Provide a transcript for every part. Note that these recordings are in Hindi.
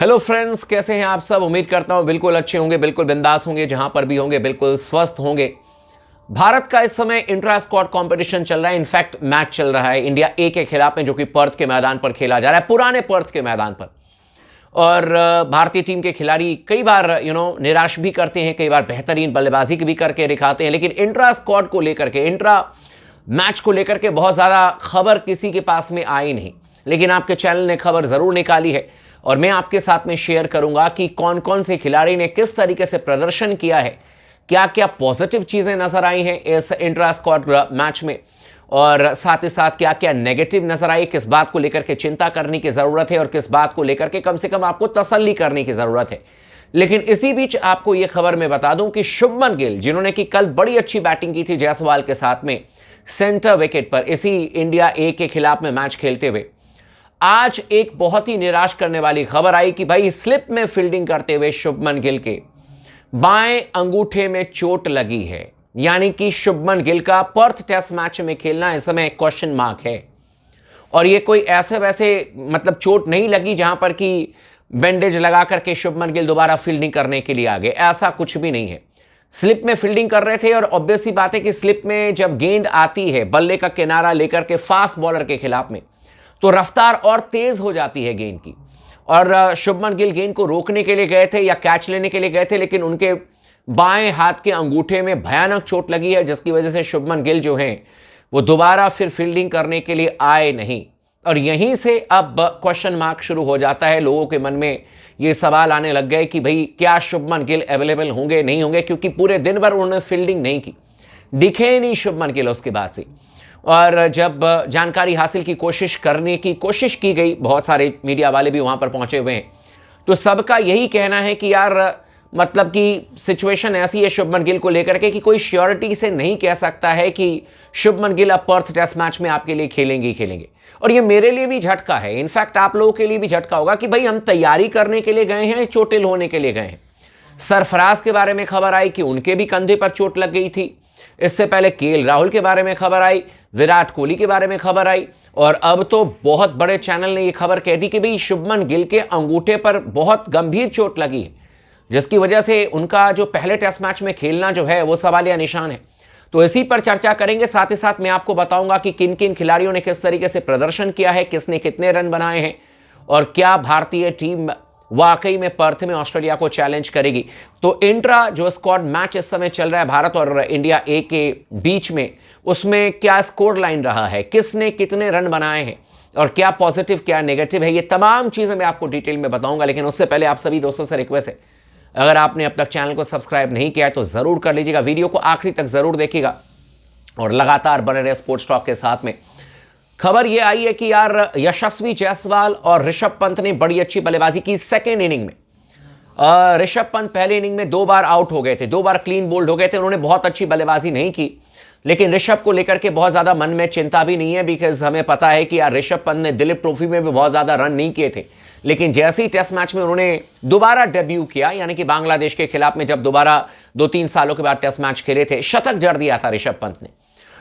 हेलो फ्रेंड्स, कैसे हैं आप सब। उम्मीद करता हूं बिल्कुल अच्छे होंगे, बिल्कुल बिंदास होंगे, जहां पर भी होंगे बिल्कुल स्वस्थ होंगे। भारत का इस समय इंट्रा स्क्वाड कंपटीशन चल रहा है। इनफैक्ट मैच चल रहा है इंडिया ए के खिलाफ में, जो कि पर्थ के मैदान पर खेला जा रहा है, पुराने पर्थ के मैदान पर। और भारतीय टीम के खिलाड़ी कई बार निराश भी करते हैं, कई बार बेहतरीन बल्लेबाजी भी करके दिखाते हैं, लेकिन इंट्रा स्क्वाड को लेकर के, इंट्रा मैच को लेकर के बहुत ज़्यादा खबर किसी के पास में आई नहीं। लेकिन आपके चैनल ने खबर ज़रूर निकाली है और मैं आपके साथ में शेयर करूंगा कि कौन कौन से खिलाड़ी ने किस तरीके से प्रदर्शन किया है, क्या क्या पॉजिटिव चीज़ें नजर आई हैं इस इंट्रा स्क्वाड मैच में, और साथ ही साथ क्या क्या नेगेटिव नजर आई, किस बात को लेकर के चिंता करने की ज़रूरत है और किस बात को लेकर के कम से कम आपको तसल्ली करने की ज़रूरत है। लेकिन इसी बीच आपको यह खबर मैं बता दूं कि शुभमन गिल, जिन्होंने कि कल बड़ी अच्छी बैटिंग की थी जायसवाल के साथ में सेंटर विकेट पर इसी इंडिया ए के खिलाफ में मैच खेलते हुए, आज एक बहुत ही निराश करने वाली खबर आई कि भाई स्लिप में फील्डिंग करते हुए शुभमन गिल के बाएं अंगूठे में चोट लगी है। यानी कि शुभमन गिल का पर्थ टेस्ट मैच में खेलना इस समय क्वेश्चन मार्क है। और ये कोई ऐसे वैसे मतलब चोट नहीं लगी जहां पर कि बैंडेज लगा करके शुभमन गिल दोबारा फील्डिंग करने के लिए आ गए, ऐसा कुछ भी नहीं है। स्लिप में फील्डिंग कर रहे थे और ऑब्वियस सी बात है कि स्लिप में जब गेंद आती है बल्ले का किनारा लेकर के फास्ट बॉलर के खिलाफ में, तो रफ्तार और तेज हो जाती है गेंद की। और शुभमन गिल गेंद को रोकने के लिए गए थे या कैच लेने के लिए गए थे, लेकिन उनके बाएं हाथ के अंगूठे में भयानक चोट लगी है, जिसकी वजह से शुभमन गिल जो हैं वो दोबारा फिर फील्डिंग करने के लिए आए नहीं। और यहीं से अब क्वेश्चन मार्क शुरू हो जाता है, लोगों के मन में ये सवाल आने लग गए कि भाई क्या शुभमन गिल अवेलेबल होंगे, नहीं होंगे, क्योंकि पूरे दिन भर उन्होंने फील्डिंग नहीं की, दिखे नहीं शुभमन गिल उसके बाद से। और जब जानकारी हासिल की करने की कोशिश की गई, बहुत सारे मीडिया वाले भी वहाँ पर पहुँचे हुए हैं, तो सबका यही कहना है कि यार मतलब कि सिचुएशन ऐसी है शुभमन गिल को लेकर के कि कोई श्योरिटी से नहीं कह सकता है कि शुभमन गिल अब पर्थ टेस्ट मैच में आपके लिए खेलेंगे ही खेलेंगे। और ये मेरे लिए भी झटका है, इनफैक्ट आप लोगों के लिए भी झटका होगा कि भाई हम तैयारी करने के लिए गए हैं, चोटिल होने के लिए गए हैं। सरफराज के बारे में खबर आई कि उनके भी कंधे पर चोट लग गई थी। इससे पहले केएल राहुल के बारे में खबर आई, विराट कोहली के बारे में खबर आई, और अब तो बहुत बड़े चैनल ने यह खबर कह दी कि भाई शुभमन गिल के अंगूठे पर बहुत गंभीर चोट लगी है, जिसकी वजह से उनका जो पहले टेस्ट मैच में खेलना जो है वो सवालिया निशान है। तो इसी पर चर्चा करेंगे, साथ ही साथ मैं आपको बताऊंगा कि किन किन खिलाड़ियों ने किस तरीके से प्रदर्शन किया है, किसने कितने रन बनाए हैं, और क्या भारतीय टीम वाकई में पर्थ में ऑस्ट्रेलिया को चैलेंज करेगी। तो इंट्रा जो स्क्वाड मैच इस समय चल रहा है भारत और इंडिया ए के बीच में, उसमें क्या स्कोर लाइन रहा है, किसने कितने रन बनाए हैं, और क्या पॉजिटिव क्या नेगेटिव है, ये तमाम चीज़ें मैं आपको डिटेल में बताऊंगा। लेकिन उससे पहले आप सभी दोस्तों से रिक्वेस्ट है, अगर आपने अब तक चैनल को सब्सक्राइब नहीं किया है तो ज़रूर कर लीजिएगा, वीडियो को आखिरी तक ज़रूर देखिएगा और लगातार बने रहे स्पोर्ट्स टॉक के साथ में। खबर यह आई है कि यार यशस्वी जायसवाल और ऋषभ पंत ने बड़ी अच्छी बल्लेबाजी की सेकेंड इनिंग में। ऋषभ पंत पहले इनिंग में 2 बार आउट हो गए थे, 2 बार क्लीन बोल्ड हो गए थे, उन्होंने बहुत अच्छी बल्लेबाजी नहीं की। लेकिन ऋषभ को लेकर के बहुत ज़्यादा मन में चिंता भी नहीं है, बिकॉज हमें पता है कि यार ऋषभ पंत ने दिलीप ट्रॉफी में भी बहुत ज़्यादा रन नहीं किए थे, लेकिन जैसे ही टेस्ट मैच में उन्होंने दोबारा डेब्यू किया, यानी कि बांग्लादेश के खिलाफ में जब दोबारा 2-3 सालों के बाद टेस्ट मैच खेले थे, शतक जड़ दिया था ऋषभ पंत ने,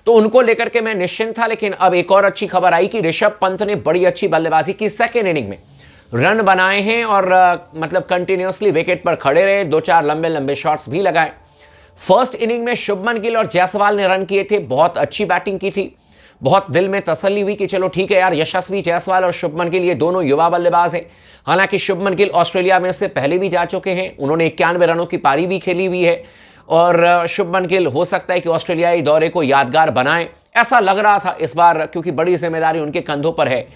तो उनको लेकर के मैं निश्चिंत था। लेकिन अब एक और अच्छी खबर आई कि ऋषभ पंत ने बड़ी अच्छी बल्लेबाजी की सेकेंड इनिंग में, रन बनाए हैं और मतलब कंटिन्यूसली विकेट पर खड़े रहे, 2-4 लंबे लंबे शॉट्स भी लगाए। फर्स्ट इनिंग में शुभमन गिल और जायसवाल ने रन किए थे, बहुत अच्छी बैटिंग की थी, बहुत दिल में तसल्ली हुई कि चलो ठीक है यार, यशस्वी जायसवाल और शुभमन गिल ये दोनों युवा बल्लेबाज हैं। हालांकि शुभमन गिल ऑस्ट्रेलिया में से पहले भी जा चुके हैं, उन्होंने 91 रनों की पारी भी खेली हुई है, और शुभमन गिल हो सकता है कि ऑस्ट्रेलियाई दौरे को यादगार बनाएं, ऐसा लग रहा था इस बार, क्योंकि बड़ी जिम्मेदारी उनके कंधों पर है।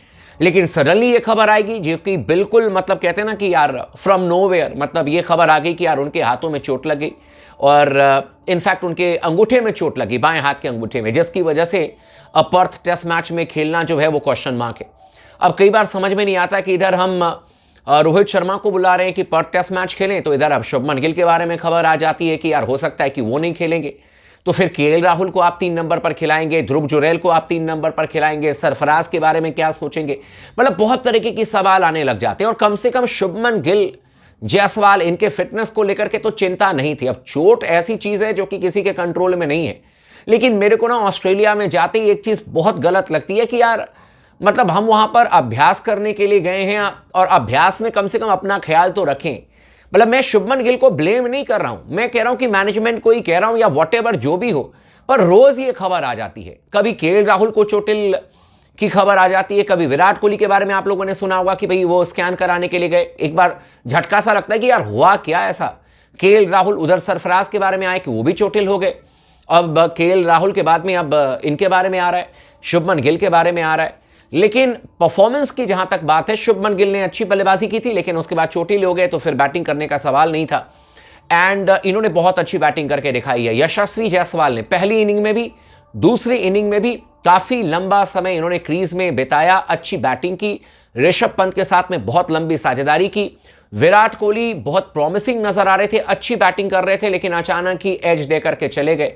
लेकिन सडनली ये खबर आएगी जो कि बिल्कुल मतलब कहते हैं ना कि यार फ्रॉम नोवेयर, मतलब ये खबर आ गई कि यार उनके हाथों में चोट लग गई और इनफैक्ट उनके अंगूठे में चोट लगी, बाएं हाथ के अंगूठे में, जिसकी वजह से अब पर्थ टेस्ट मैच में खेलना जो है वो क्वेश्चन मार्क है। अब कई बार समझ में नहीं आता कि इधर हम रोहित शर्मा को बुला रहे हैं कि पर्थ टेस्ट मैच खेलें, तो इधर अब शुभमन गिल के बारे में खबर आ जाती है कि यार हो सकता है कि वो नहीं खेलेंगे, तो फिर केएल राहुल को आप 3 नंबर पर खिलाएंगे, ध्रुव जुरैल को आप 3 नंबर पर खिलाएंगे, सरफराज के बारे में क्या सोचेंगे, मतलब बहुत तरीके के सवाल आने लग जाते हैं। और कम से कम शुभमन गिल, जायसवाल, इनके फिटनेस को लेकर के तो चिंता नहीं थी। अब चोट ऐसी चीज़ है जो कि किसी के कंट्रोल में नहीं है, लेकिन मेरे को ना ऑस्ट्रेलिया में जाते ही एक चीज़ बहुत गलत लगती है कि यार मतलब हम वहां पर अभ्यास करने के लिए गए हैं और अभ्यास में कम से कम अपना ख्याल तो रखें। मतलब मैं शुभमन गिल को ब्लेम नहीं कर रहा हूं, मैं कह रहा हूं कि मैनेजमेंट को ही कह रहा हूं या वॉटेवर जो भी हो, पर रोज ये खबर आ जाती है। कभी केएल राहुल को चोटिल की खबर आ जाती है, कभी विराट कोहली के बारे में आप लोगों ने सुना होगा कि भाई वो स्कैन कराने के लिए गए। एक बार झटका सा लगता है कि यार हुआ क्या ऐसा। केएल राहुल उधर सरफराज के बारे में आए कि वो भी चोटिल हो गए। अब केएल राहुल के बाद में अब इनके बारे में आ रहा है, शुभमन गिल के बारे में आ रहा है। लेकिन परफॉर्मेंस की जहां तक बात है, शुभमन गिल ने अच्छी बल्लेबाजी की थी, लेकिन उसके बाद चोटिल हो गए तो फिर बैटिंग करने का सवाल नहीं था। एंड इन्होंने बहुत अच्छी बैटिंग करके दिखाई है। यशस्वी जायसवाल ने पहली इनिंग में भी, दूसरी इनिंग में भी काफी लंबा समय इन्होंने क्रीज में बिताया, अच्छी बैटिंग की, ऋषभ पंत के साथ में बहुत लंबी साझेदारी की। विराट कोहली बहुत प्रॉमिसिंग नजर आ रहे थे, अच्छी बैटिंग कर रहे थे, लेकिन अचानक ही एज दे करके चले गए।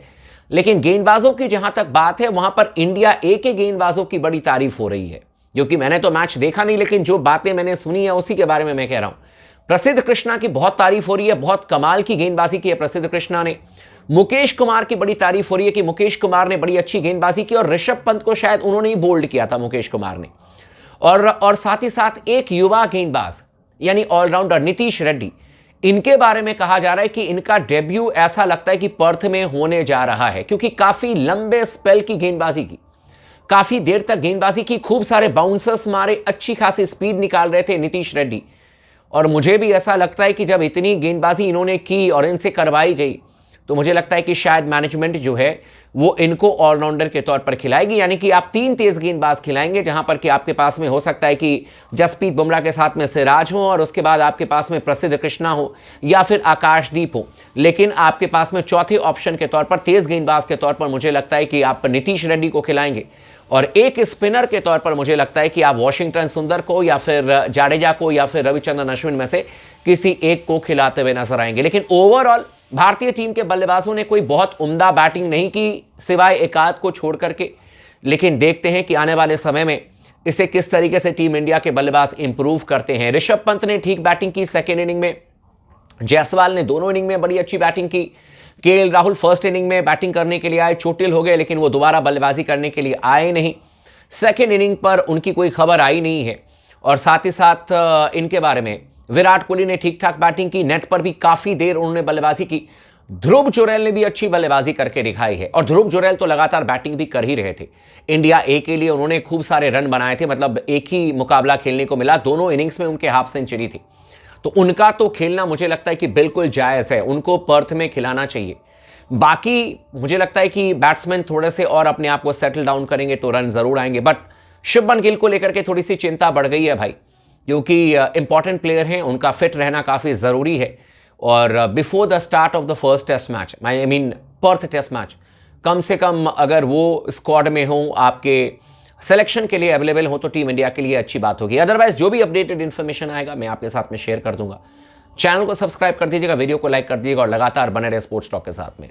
लेकिन गेंदबाजों की जहां तक बात है, वहां पर इंडिया ए के गेंदबाजों की बड़ी तारीफ हो रही है, क्योंकि मैंने तो मैच देखा नहीं, लेकिन जो बातें मैंने सुनी है उसी के बारे में मैं कह रहा हूं। प्रसिद्ध कृष्णा की बहुत तारीफ हो रही है, बहुत कमाल की गेंदबाजी की है प्रसिद्ध कृष्णा ने। मुकेश कुमार की बड़ी तारीफ हो रही है कि मुकेश कुमार ने बड़ी अच्छी गेंदबाजी की, और ऋषभ पंत को शायद उन्होंने ही बोल्ड किया था मुकेश कुमार ने। और साथ ही साथ एक युवा गेंदबाज यानी ऑलराउंडर नीतीश रेड्डी, इनके बारे में कहा जा रहा है कि इनका डेब्यू ऐसा लगता है कि पर्थ में होने जा रहा है, क्योंकि काफी लंबे स्पेल की गेंदबाजी की, काफी देर तक गेंदबाजी की, खूब सारे बाउंसर्स मारे, अच्छी खासी स्पीड निकाल रहे थे नीतीश रेड्डी। और मुझे भी ऐसा लगता है कि जब इतनी गेंदबाजी इन्होंने की और इनसे करवाई गई, तो मुझे लगता है कि शायद मैनेजमेंट जो है वो इनको ऑलराउंडर के तौर पर खिलाएगी। यानी कि आप 3 तेज गेंदबाज खिलाएंगे, जहां पर कि आपके पास में हो सकता है कि जसप्रीत बुमराह के साथ में सिराज हो, और उसके बाद आपके पास में प्रसिद्ध कृष्णा हो या फिर आकाशदीप हो। लेकिन आपके पास में चौथे ऑप्शन के तौर पर, तेज गेंदबाज के तौर पर, मुझे लगता है कि आप नीतीश रेड्डी को खिलाएंगे। और एक स्पिनर के तौर पर मुझे लगता है कि आप वॉशिंगटन सुंदर को या फिर जाडेजा को या फिर रविचंद्रन अश्विन में से किसी एक को खिलाते हुए नजर आएंगे। लेकिन ओवरऑल भारतीय टीम के बल्लेबाजों ने कोई बहुत उम्दा बैटिंग नहीं की, सिवाय एकाध को छोड़ करके। लेकिन देखते हैं कि आने वाले समय में इसे किस तरीके से टीम इंडिया के बल्लेबाज इंप्रूव करते हैं। ऋषभ पंत ने ठीक बैटिंग की सेकेंड इनिंग में, जायसवाल ने दोनों इनिंग में बड़ी अच्छी बैटिंग की, केएल राहुल फर्स्ट इनिंग में बैटिंग करने के लिए आए, चोटिल हो गए, लेकिन वो दोबारा बल्लेबाजी करने के लिए आए नहीं। सेकेंड इनिंग पर उनकी कोई खबर आई नहीं है। और साथ ही साथ इनके बारे में विराट कोहली ने ठीक ठाक बैटिंग की, नेट पर भी काफी देर उन्होंने बल्लेबाजी की। ध्रुव जुरैल ने भी अच्छी बल्लेबाजी करके दिखाई है, और ध्रुव जुरैल तो लगातार बैटिंग भी कर ही रहे थे। इंडिया ए के लिए उन्होंने खूब सारे रन बनाए थे, मतलब एक ही मुकाबला खेलने को मिला, दोनों इनिंग्स में उनके हाफ सेंचुरी थी। तो उनका तो खेलना मुझे लगता है कि बिल्कुल जायज़ है, उनको पर्थ में खिलाना चाहिए। बाकी मुझे लगता है कि बैट्समैन थोड़े से और अपने आप को सेटल डाउन करेंगे तो रन जरूर आएंगे। बट शुभमन गिल को लेकर के थोड़ी सी चिंता बढ़ गई है भाई, क्योंकि इंपॉर्टेंट प्लेयर हैं, उनका फिट रहना काफ़ी ज़रूरी है। और before the start of the first test match, I mean Perth test match, कम से कम अगर वो स्क्वाड में हो, आपके सिलेक्शन के लिए अवेलेबल हो, तो टीम इंडिया के लिए अच्छी बात होगी। अदरवाइज जो भी अपडेटेड इन्फॉर्मेशन आएगा मैं आपके साथ में शेयर कर दूंगा। चैनल को सब्सक्राइब कर दीजिएगा, वीडियो को लाइक कर दीजिएगा, और लगातार बने रहे स्पोर्ट्स टॉक के साथ में।